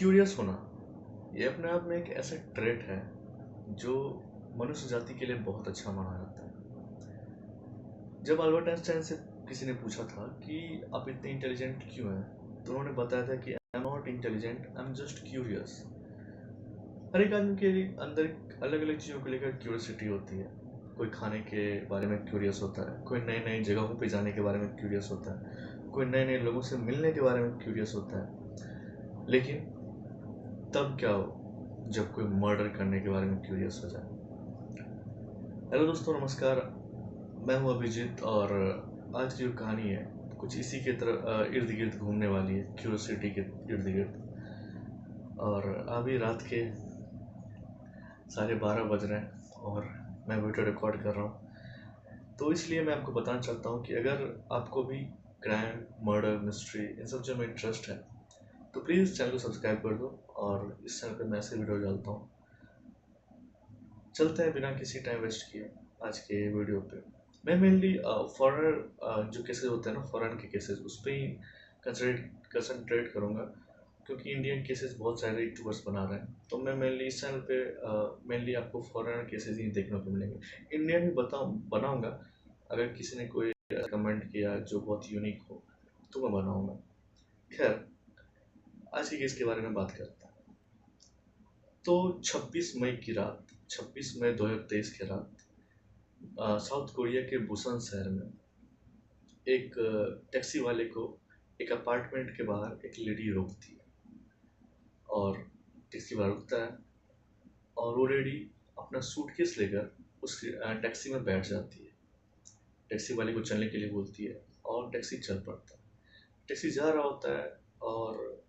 Curious होना ये अपने आप में एक ऐसा ट्रेट है जो मनुष्य जाति के लिए बहुत अच्छा माना जाता है। जब अल्बर्ट आइंस्टाइन से किसी ने पूछा था कि आप इतने इंटेलिजेंट क्यों हैं, तो उन्होंने बताया था कि I am not intelligent, I am just curious. हर एक आदमी के अंदर अलग अलग चीज़ों को लेकर क्यूरियोसिटी होती है। कोई खाने के बारे में क्यूरियस होता है, कोई नई नई जगहों पे जाने के बारे में क्यूरियस होता है, कोई नए नए लोगों से मिलने के बारे में क्यूरियस होता है। लेकिन तब क्या हो जब कोई मर्डर करने के बारे में क्यूरियस हो जाए। हेलो दोस्तों, नमस्कार। मैं हूं अभिजीत और आज की जो कहानी है कुछ इसी के तरह इर्द गिर्द घूमने वाली है, क्यूरियोसिटी के इर्द गिर्द। और अभी रात के 12:30 बज रहे हैं और मैं वीडियो रिकॉर्ड कर रहा हूँ। तो इसलिए मैं आपको बताना चाहता हूँ कि अगर आपको भी क्राइम, मर्डर, मिस्ट्री इन सब चीज़ों में इंटरेस्ट है तो प्लीज़ चैनल को सब्सक्राइब कर दो। और इस चैनल पर मैं ऐसे वीडियो डालता हूँ। चलते हैं बिना किसी टाइम वेस्ट किए आज के वीडियो पे। मैं मेनली फॉरेन जो केसेस होते हैं ना, फॉरेन के केसेस, उस पर ही कंसंट्रेट करूँगा, क्योंकि इंडियन केसेस बहुत सारे यूट्यूबर्स बना रहे हैं। तो मैं मेनली इस चैनल पे मेनली आपको फॉरेन केसेस ही देखने को मिलेंगे। इंडियन भी बनाऊँगा, अगर किसी ने कोई कमेंट किया जो बहुत यूनिक हो तो मैं बनाऊँगा। खैर, आज के केस के बारे में बात करते हैं। तो 26 मई 2023 की रात साउथ कोरिया के बुसान शहर में एक टैक्सी वाले को एक अपार्टमेंट के बाहर एक लेडी रोकती है और टैक्सी वाला रुकता है और वो लेडी अपना सूटकेस लेकर उस टैक्सी में बैठ जाती है। टैक्सी वाले को चलने के लिए बोलती है और टैक्सी चल पड़ता है। टैक्सी जा रहा होता है और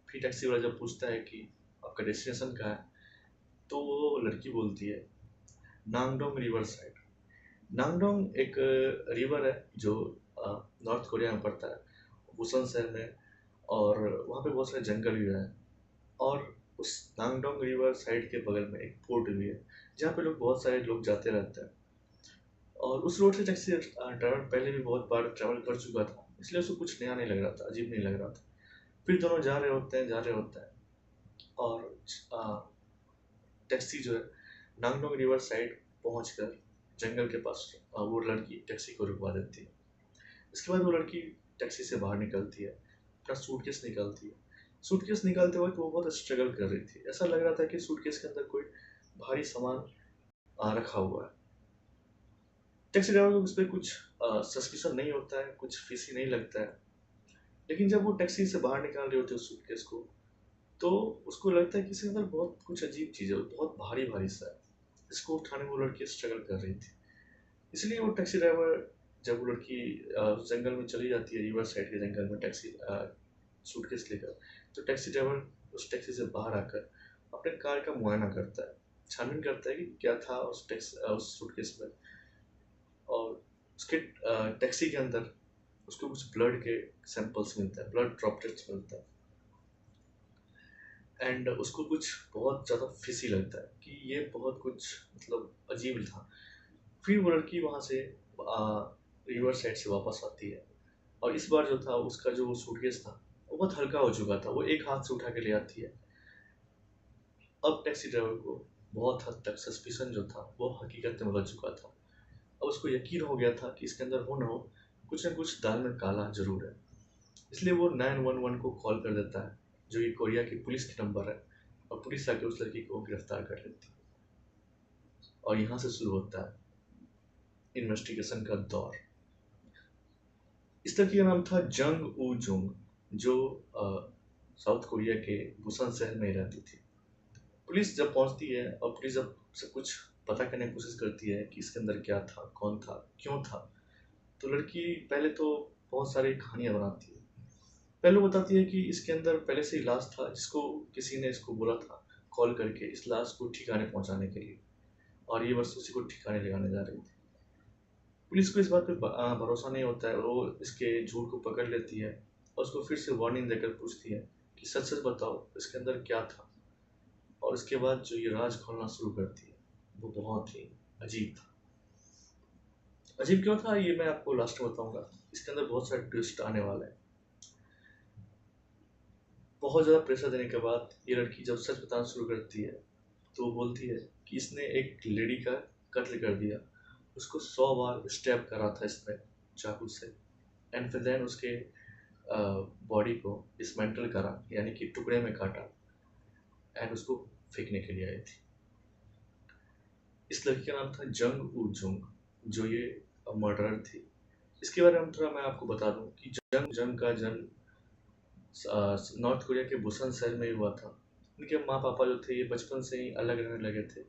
फिर टैक्सी वाला जब पूछता है कि आपका डेस्टिनेशन कहाँ है, तो वो लड़की बोलती है नांगडोंग रिवर साइड। नांगडोंग एक रिवर है जो नॉर्थ कोरिया में पड़ता है, बुसान शहर में, और वहाँ पे बहुत सारे जंगल भी हैं। और उस नांगडोंग रिवर साइड के बगल में एक पोर्ट भी है जहाँ पे बहुत सारे लोग जाते रहते हैं। और उस रोड से टैक्सी ड्राइवर पहले भी बहुत बार ट्रैवल कर चुका था, इसलिए उसको कुछ नया नहीं लग रहा था, अजीब नहीं लग रहा था। फिर दोनों जा रहे होते हैं और टैक्सी जो है नांगडोंग रिवर साइड पहुँचकर जंगल के पास वो लड़की टैक्सी को रुकवा देती है। इसके बाद वो लड़की टैक्सी से बाहर निकलती है, अपना सूटकेस निकालती है। सूटकेस निकालते वक्त वो बहुत स्ट्रगल कर रही थी। ऐसा लग रहा था कि सूटकेस के अंदर कोई भारी सामान रखा हुआ है। टैक्सी ड्राइवर को उस पर कुछ सस्पिशन नहीं होता है, कुछ फिशी नहीं लगता है। लेकिन जब वो टैक्सी से बाहर निकाल रही होती है उस सूटकेस को, तो उसको लगता है कि इसके अंदर बहुत कुछ अजीब चीज़ है, बहुत भारी भारी सा है। इसको उठाने में वो लड़की स्ट्रगल कर रही थी। इसलिए वो टैक्सी ड्राइवर, जब वो लड़की जंगल में चली जाती है, रिवर साइड के जंगल में टैक्सी सूटकेस लेकर, तो टैक्सी ड्राइवर उस टैक्सी से बाहर आकर अपने कार का मुआयना करता है, छानबीन करता है कि क्या था उस सूटकेस में। और उसके टैक्सी के अंदर उसको कुछ ब्लड के सैंपल्स मिलते हैं, ब्लड ड्रॉपलेट्स मिलते हैं। एंड उसको कुछ बहुत ज़्यादा फिशी लगता है कि ये बहुत कुछ मतलब अजीब था। फिर वो लड़की वहाँ से रिवर साइड से वापस आती है और इस बार जो था उसका जो सूटकेस था वो बहुत हल्का हो चुका था, वो एक हाथ से उठा के ले आती है। अब टैक्सी ड्राइवर को बहुत हद तक सस्पिशन जो था वो हकीकत में बदल चुका था। अब उसको यकीन हो गया था कि इसके अंदर हो ना हो कुछ ना कुछ दाल में काला जरूर है। इसलिए वो 911 को कॉल कर देता है, जो कि कोरिया की पुलिस की नंबर है, और पुलिस आके उस लड़की को गिरफ्तार कर लेती है। और यहाँ से शुरू होता है इन्वेस्टिगेशन का दौर। इस लड़की का नाम था जंग ऊ जुंग, जो साउथ कोरिया के बुसान शहर में ही रहती थी। पुलिस जब पहुंचती है और पुलिस जब सब कुछ पता करने की कोशिश करती है कि इसके अंदर क्या था, कौन था, क्यों था, तो लड़की पहले तो बहुत सारी कहानियां बनाती है। पहले बताती है कि इसके अंदर पहले से ही लाश था, जिसको किसी ने इसको बोला था कॉल करके इस लाश को ठिकाने पहुंचाने के लिए, और ये बस उसी को ठिकाने लगाने जा रही थी। पुलिस को इस बात पे भरोसा नहीं होता है और वो इसके झूठ को पकड़ लेती है और उसको फिर से वार्निंग देकर पूछती है कि सच सच बताओ इसके अंदर क्या था। और उसके बाद जो ये राज खोलना शुरू करती है वो बहुत ही अजीब था। अजीब क्यों था ये मैं आपको लास्ट में बताऊंगा। इसके अंदर बहुत सारे ट्विस्ट आने वाले हैं। बहुत ज़्यादा प्रेशर देने के बाद ये लड़की जब सच बताना शुरू करती है तो वो बोलती है कि इसने एक लेडी का कत्ल कर दिया, उसको 100 बार स्टैब करा था इसने चाकू से, एंड फिर देन उसके बॉडी को डिसमेंटल करा, यानी कि टुकड़े में काटा, एंड उसको फेंकने के लिए आई थी। इस लड़की का नाम था जंग ऊ जुंग, जो ये मर्डरर थी। इसके बारे में थोड़ा मैं आपको बता दूं कि जंग जंग का जन्म नॉर्थ कोरिया के बुसन शहर में ही हुआ था। इनके माँ पापा जो थे ये बचपन से ही अलग रहने लगे थे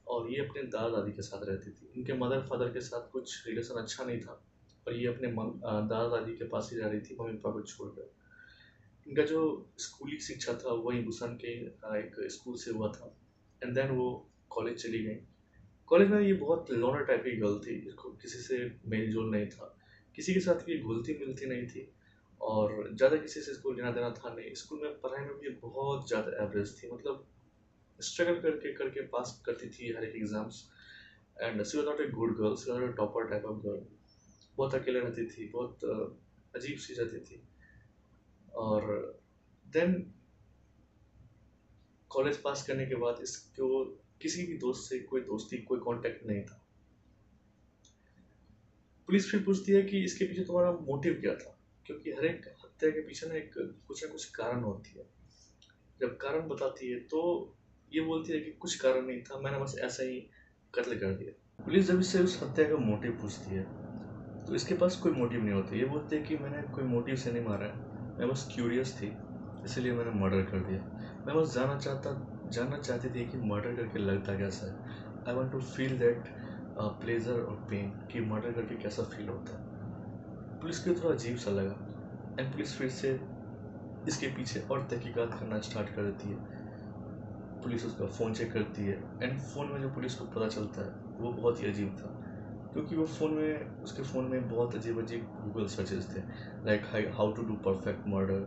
और ये अपने दादा दादी के साथ रहती थी। इनके मदर फादर के साथ कुछ रिलेशन अच्छा नहीं था और ये अपने दादा दादी के पास ही रह रही थी मम्मी पापा को छोड़कर। इनका जो स्कूली शिक्षा था वही बुसान के एक स्कूल से हुआ था, एंड देन वो कॉलेज चली गई। कॉलेज में ये बहुत लोनर टाइप की गर्ल थी, इसको किसी से मेल जोल नहीं था, किसी के साथ ये घुलती मिलती नहीं थी और ज़्यादा किसी से इसको लेना देना था नहीं। स्कूल में पढ़ाई में भी ये बहुत ज़्यादा एवरेज थी, मतलब स्ट्रगल करके करके पास करती थी हर एक exams, and she was not a good girl, she was not a topper type of girl. बहुत अकेले रहती थी, बहुत अजीब सी रहती थी। और देन कॉलेज पास करने के बाद इसको किसी भी दोस्त से कोई दोस्ती कोई कांटेक्ट नहीं था। पुलिस फिर पूछती है कि इसके पीछे तुम्हारा मोटिव क्या था, क्योंकि हर एक हत्या के पीछे ना कुछ कारण होती है। जब कारण बताती है तो ये बोलती है कि कुछ कारण नहीं था, मैंने बस ऐसा ही कत्ल कर दिया। पुलिस जब इससे उस हत्या का मोटिव पूछती है तो इसके पास कोई मोटिव नहीं होता। ये बोलते हैं कि मैंने कोई मोटिव से नहीं मारा है, मैं बस क्यूरियस थी इसलिए मैंने मर्डर कर दिया। मैं बस जानना चाहती थी कि मर्डर करके लगता कैसा है। I want to feel that pleasure और पेन, कि मर्डर करके कैसा फील होता है। पुलिस को थोड़ा अजीब सा लगा एंड पुलिस फिर से इसके पीछे और तहकीकात करना स्टार्ट कर देती है। पुलिस उसका फ़ोन चेक करती है एंड फ़ोन में जो पुलिस को पता चलता है वो बहुत ही अजीब था, क्योंकि वो उसके फ़ोन में बहुत अजीब अजीब गूगल सर्चेस थे, like how to do perfect murder,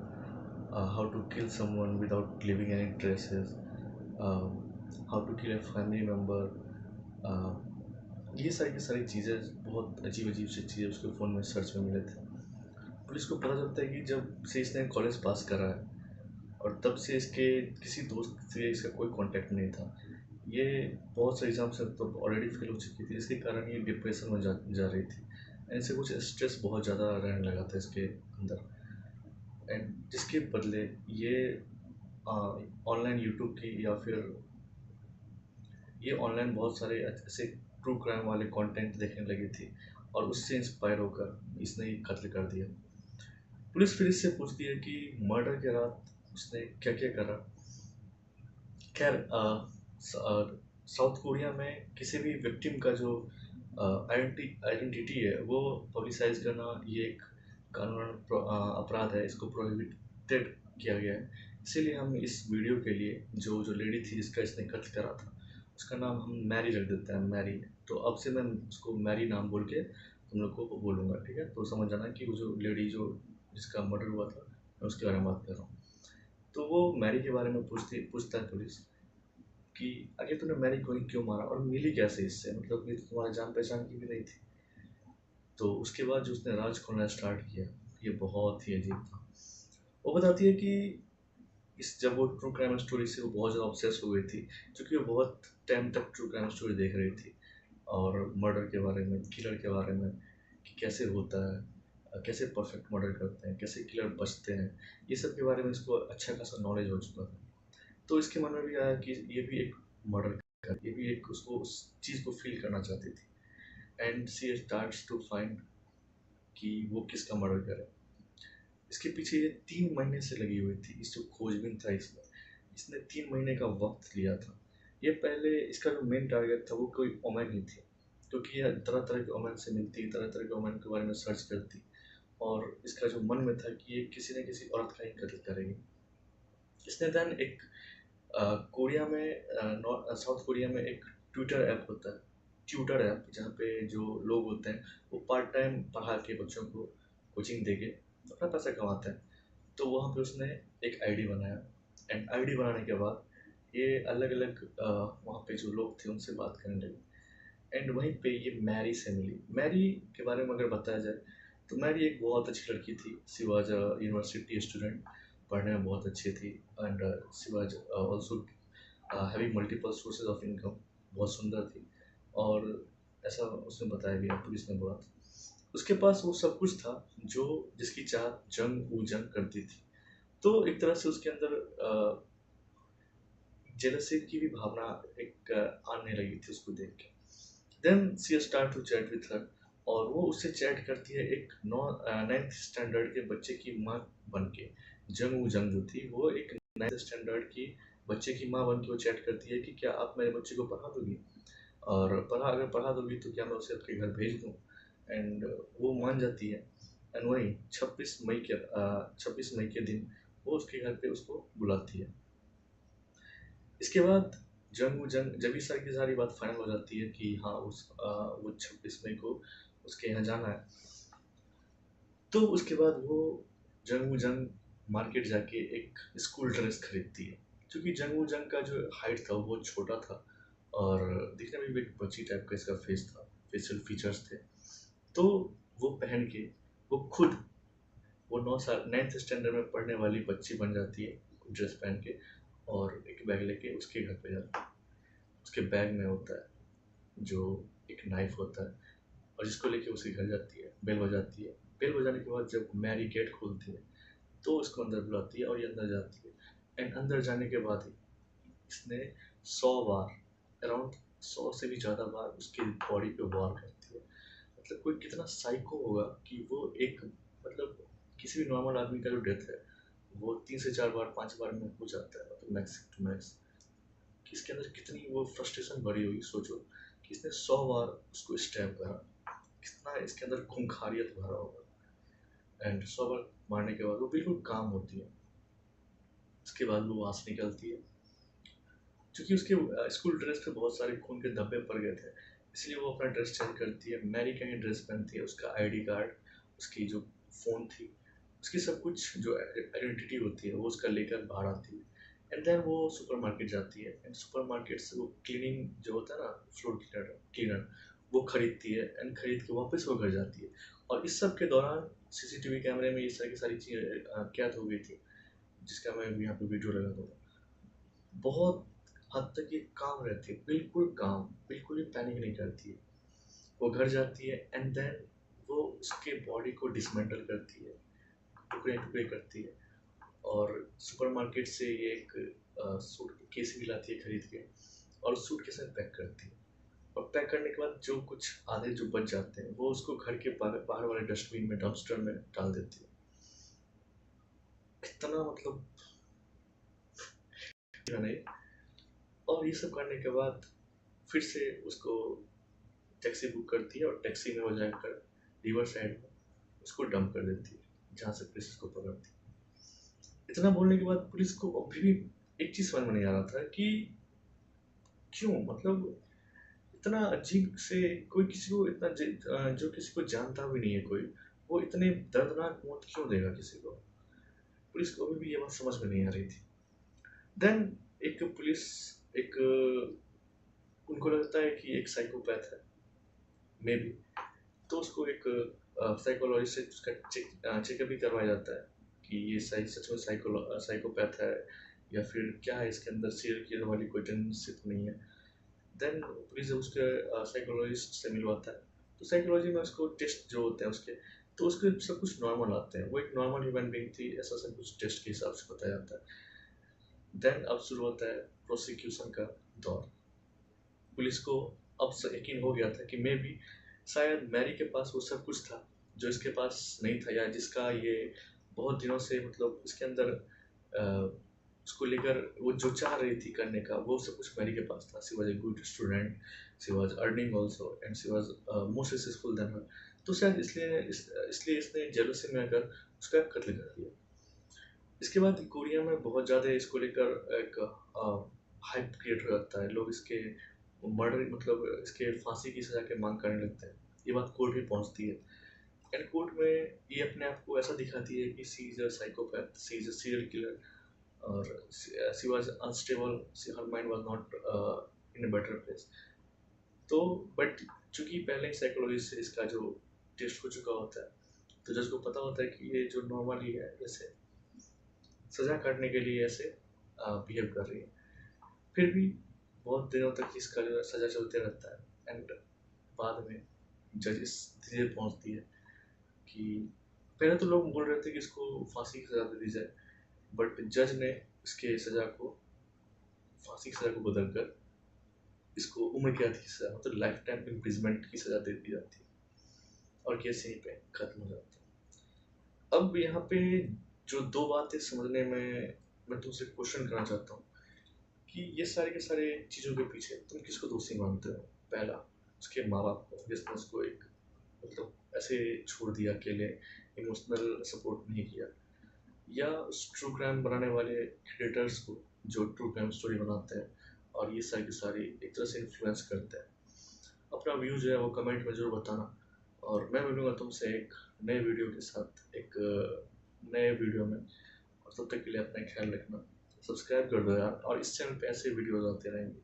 how to kill someone without living any traces, how to kill a family member. ये सारी की सारी चीज़ें, बहुत अजीब अजीब सी चीज़ें उसके फ़ोन में सर्च में मिले थे। पुलिस को पता चलता है कि जब से इसने कॉलेज पास करा है और तब से इसके किसी दोस्त से इसका कोई कांटेक्ट नहीं था। ये बहुत से एग्जाम से तो ऑलरेडी फेल हो चुकी थी, इसके कारण ये डिप्रेशन में जा रही थी एंड इसे कुछ स्ट्रेस बहुत ज़्यादा रहने लगा था इसके अंदर। एंड जिसके बदले ये ऑनलाइन यूट्यूब की या फिर ये ऑनलाइन बहुत सारे ऐसे ट्रू क्राइम वाले कंटेंट देखने लगी थी और उससे इंस्पायर होकर इसने ये कत्ल कर दिया। पुलिस फिर इससे पूछती है कि मर्डर के रात उसने क्या क्या करा। खैर साउथ कोरिया में किसी भी विक्टिम का जो आइडेंटिटी है वो पब्लिसाइज करना ये एक कानूनन अपराध है, इसको प्रोहिबिटेड किया गया है। इसीलिए हम इस वीडियो के लिए जो जो लेडी थी जिसका इसने कत्ल करा था उसका नाम हम मैरी रख देते हैं, मैरी। तो अब से मैं उसको मैरी नाम बोल के तुम लोग को बोलूँगा, ठीक है? तो समझ जाना कि वो जो लेडी जो जिसका मर्डर हुआ था मैं उसके बारे में बात कर रहा हूँ। तो वो मैरी के बारे में पूछता है पुलिस कि आगे तूने मैरी को ही क्यों मारा और मिली कैसे इससे, मतलब ये तो तुम्हारा जान पहचान की भी नहीं थी। तो उसके बाद जो उसने राज खोलना स्टार्ट किया ये बहुत ही अजीब था। वो बताती है कि जब वो ट्रू क्राइम स्टोरी से वो बहुत ज़्यादा ऑब्सेस हो गई थी, क्योंकि वो बहुत टाइम तक ट्रू क्राइम स्टोरी देख रही थी और मर्डर के बारे में, किलर के बारे में, कि कैसे होता है, कैसे परफेक्ट मर्डर करते हैं, कैसे किलर बचते हैं, ये सब के बारे में इसको अच्छा खासा नॉलेज हो चुका था। तो इसके मन में भी आया कि ये भी एक मर्डर कर, ये भी एक उसको उस चीज़ को फील करना चाहती थी। And she starts to find कि वो किसका मर्डर करे। इसके पीछे ये 3 महीने से लगी हुई थी, इस जो खोजबीन था इसने 3 महीने का वक्त लिया था। ये पहले इसका जो मेन टारगेट था वो कोई वोमेन ही थी, क्योंकि यह तरह तरह के वोमेन से मिलती, तरह तरह के वोमेन के बारे में सर्च करती और इसका जो मन में था कि ये किसी न किसी औरत का ही कत्ल करेगी। इसने देन एक कोरिया में साउथ कोरिया में एक ट्विटर ऐप होता है, ट्यूटर ऐप, जहाँ पे जो लोग होते हैं वो पार्ट टाइम पढ़ा के बच्चों को कोचिंग दे के अपना पैसा कमाते हैं। तो वहाँ पे उसने एक आईडी बनाया एंड आईडी बनाने के बाद ये अलग अलग वहाँ पे जो लोग थे उनसे बात करने लगे एंड वहीं पे ये मैरी से मिली। मैरी के बारे में अगर बताया जाए तो मैरी एक बहुत अच्छी लड़की थी, she was a university student पढ़ने में बहुत अच्छी थी and she was also having multiple sources of income, बहुत सुंदर थी। और ऐसा उसने बताया भी है, पुलिस ने बोला था उसके पास वो सब कुछ था जो जिसकी चाह जंग वो जंग करती थी। तो एक तरह से उसके अंदर जेलसी की भी भावना एक आने लगी थी उसको देख के। Then she start to chat with her, और वो उससे चैट करती है एक 9th स्टैंडर्ड के बच्चे की माँ बन के। जंग वो जंग जो थी वो एक 9th स्टैंडर्ड की बच्चे की माँ बन के वो चैट करती है कि क्या आप मेरे बच्चे को पढ़ा दोगी, और अगर पढ़ा दोगी तो क्या मैं उसे आपके घर भेज दूँ। एंड वो मान जाती है। एंड वही 26 मई के दिन वो उसके घर पे उसको बुलाती है। इसके बाद जब इस सारी की सारी बात फाइनल हो जाती है कि हाँ वो 26 मई को उसके यहाँ जाना है, तो उसके बाद वो जंग मार्केट जाके एक स्कूल ड्रेस खरीदती है। क्योंकि जंग का जो हाइट था वो बहुत छोटा था, और दिखने में भी एक बच्ची टाइप का इसका फेस था, फेशियल फीचर्स थे। तो वो पहन के वो खुद वो 9 साल 9th स्टैंडर्ड में पढ़ने वाली बच्ची बन जाती है, ड्रेस पहन के, और एक बैग लेके उसके घर पे जाती है। उसके बैग में होता है जो एक नाइफ होता है, और जिसको लेके उसके घर जाती है, बेल बजाती है। बेल बजाने के बाद जब मैरी गेट खोलती है तो उसको अंदर बुलाती है और ये अंदर जाती है। एंड अंदर जाने के बाद ही इसने 100 बार, अराउंड 100 से भी ज़्यादा बार उसकी बॉडी पे वार करती है। मतलब कोई कितना साइको होगा कि वो एक, मतलब किसी भी नॉर्मल आदमी का जो डेथ है वो 3 से 4 बार 5 बार में हो जाता है, मतलब मैक्स टू मैक्स। कि इसके अंदर कितनी वो फ्रस्ट्रेशन भरी हुई, सोचो कि इसने 100 बार उसको स्टैब करा, कितना इसके अंदर खूंखारियत भरा होगा। एंड 100 बार मारने के बाद वो बिल्कुल काम होती है। उसके बाद वो वहाँ से निकलती है। क्योंकि उसके स्कूल ड्रेस पे बहुत सारे खून के धब्बे पड़ गए थे, इसलिए वो अपना ड्रेस चेंज करती है, मैरी का ही ड्रेस पहनती है, उसका आईडी कार्ड, उसकी जो फ़ोन थी, उसकी सब कुछ जो आइडेंटिटी होती है वो उसका लेकर बाहर आती है। एंड देन वो सुपर मार्केट जाती है, एंड सुपर मार्केट से वो क्लीनिंग जो होता है ना, फ्लोर क्लीनर क्लीनर वो खरीदती है, एंड खरीद के वापस वो घर जाती है। और इस सब के दौरान सीसीटीवी कैमरे में इस तरह की सारी चीज़ें कैद हो गई थी, जिसका मैं यहाँ पे वीडियो लगा दूँगा। बहुत हद तक ये काम रहती है, बिल्कुल काम, बिल्कुल भी पैनिक नहीं करती है। वो घर जाती है एंड देन वो उसके बॉडी को डिसमेंटल करती है, टुकड़े-टुकड़े करती है, और सुपरमार्केट से ये एक सूटकेस भी लाती है खरीद के, और उस सूटकेस में पैक करती है। और पैक करने के बाद जो कुछ आधे जो बच जाते हैं वो उसको घर के बाहर बाहर वाले डस्टबिन में, डंपस्टर में डाल देती है। कितना मतलब नहीं। और ये सब करने के बाद फिर से उसको टैक्सी बुक करती है, और टैक्सी में वो जाकर रिवर साइड में उसको डंप कर देती है, जहाँ से पुलिस उसको पकड़ती है। इतना बोलने के बाद पुलिस को अभी भी एक चीज़ समझ में नहीं आ रहा था कि क्यों, मतलब इतना अजीब से कोई किसी को इतना जो किसी को जानता भी नहीं है कोई, वो इतने दर्दनाक मौत क्यों देगा किसी को। पुलिस को अभी भी ये बात समझ में नहीं आ रही थी। देन एक पुलिस एक उनको लगता है कि एक साइकोपैथ है, मे बी, तो उसको एक साइकोलॉजिस्ट से उसका चेकअप भी करवाया जाता है कि ये सही सच में साइकोपैथ है, या फिर क्या है इसके अंदर सीरियल किलर वाली कोई टेंडेंसी तो नहीं है। देन पुलिस जब उसके साइकोलॉजिस्ट से मिलवाता है, तो साइकोलॉजी में उसको टेस्ट जो होते हैं उसके, तो उसके सब कुछ नॉर्मल आते हैं, वो एक नॉर्मल ह्यूमन बीइंग थी, ऐसा सब कुछ टेस्ट के हिसाब से बताया जाता है। देन अब शुरू होता है प्रोसिक्यूशन का दौर। पुलिस को अब यकीन हो गया था कि मे बी शायद मैरी के पास वो सब कुछ था जो इसके पास नहीं था, या जिसका ये बहुत दिनों से, मतलब इसके अंदर उसको लेकर वो जो चाह रही थी करने का, वो सब कुछ मैरी के पास था। She was a good student, she was earning also, and she was more successful than her. तो शायद इसलिए इसने जेलसी में आकर उसका कत्ल कर दिया। इसके बाद कोरिया में बहुत ज़्यादा इसको लेकर एक हाइप क्रिएट हो जाता है, लोग इसके मर्डर, मतलब इसके फांसी की सज़ा की मांग करने लगते हैं। ये बात कोर्ट भी पहुंचती है, एंड कोर्ट में ये अपने आप को ऐसा दिखाती है कि she is a psychopath, she is a serial killer, और she was unstable, her mind was not in a better place. तो बट चूंकि पहले ही साइकोलॉजी से इसका जो टेस्ट हो चुका होता है, तो जज को पता होता है कि ये जो नॉर्मल ही है, जैसे सज़ा काटने के लिए ऐसे बिहेव कर रही है। फिर भी बहुत दिनों तक इसका जो है सज़ा चलते रहता है एंड बाद में जज इस धीरे पहुंचती है कि पहले तो लोग बोल रहे थे कि इसको फांसी की सज़ा दे दी जाए, बट जज ने इसके सज़ा को फांसी की सज़ा को बदल कर इसको उम्र कैद की सज़ा मतलब लाइफ टाइम इम्प्रिजमेंट की सज़ा दे दी जाती है और केस यहीं पे खत्म हो जाता है। अब यहाँ पे जो दो बातें समझने में मैं तुमसे क्वेश्चन करना चाहता हूँ कि ये सारे के सारे चीज़ों के पीछे तुम किसको दोषी मानते हो? पहला, उसके माँ बाप को जिसने उसको एक मतलब ऐसे छोड़ दिया अकेले, इमोशनल सपोर्ट नहीं किया, या उस ट्रू क्राइम बनाने वाले क्रिएटर्स को जो ट्रू क्राइम स्टोरी बनाते हैं और ये सारी की सारी एक तरह से इन्फ्लुएंस करते हैं। अपना व्यू जो है वो कमेंट में ज़रूर बताना और मैं मिलूँगा तुमसे एक नए वीडियो के साथ एक नए वीडियो में। और तब तक के लिए अपना ख्याल रखना, सब्सक्राइब कर दो यार, और इस चैनल पे ऐसे वीडियोज आते रहेंगे,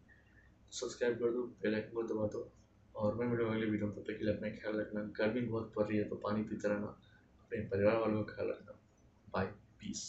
सब्सक्राइब कर दो, बेल आइकन को दबा दो और मैं मिलूँगा अगले वीडियो में। तब तक के लिए अपना ख्याल रखना, गर्मी बहुत पड़ रही है तो पानी पीते रहना, अपने परिवार वालों का ख्याल रखना। Bye, piece.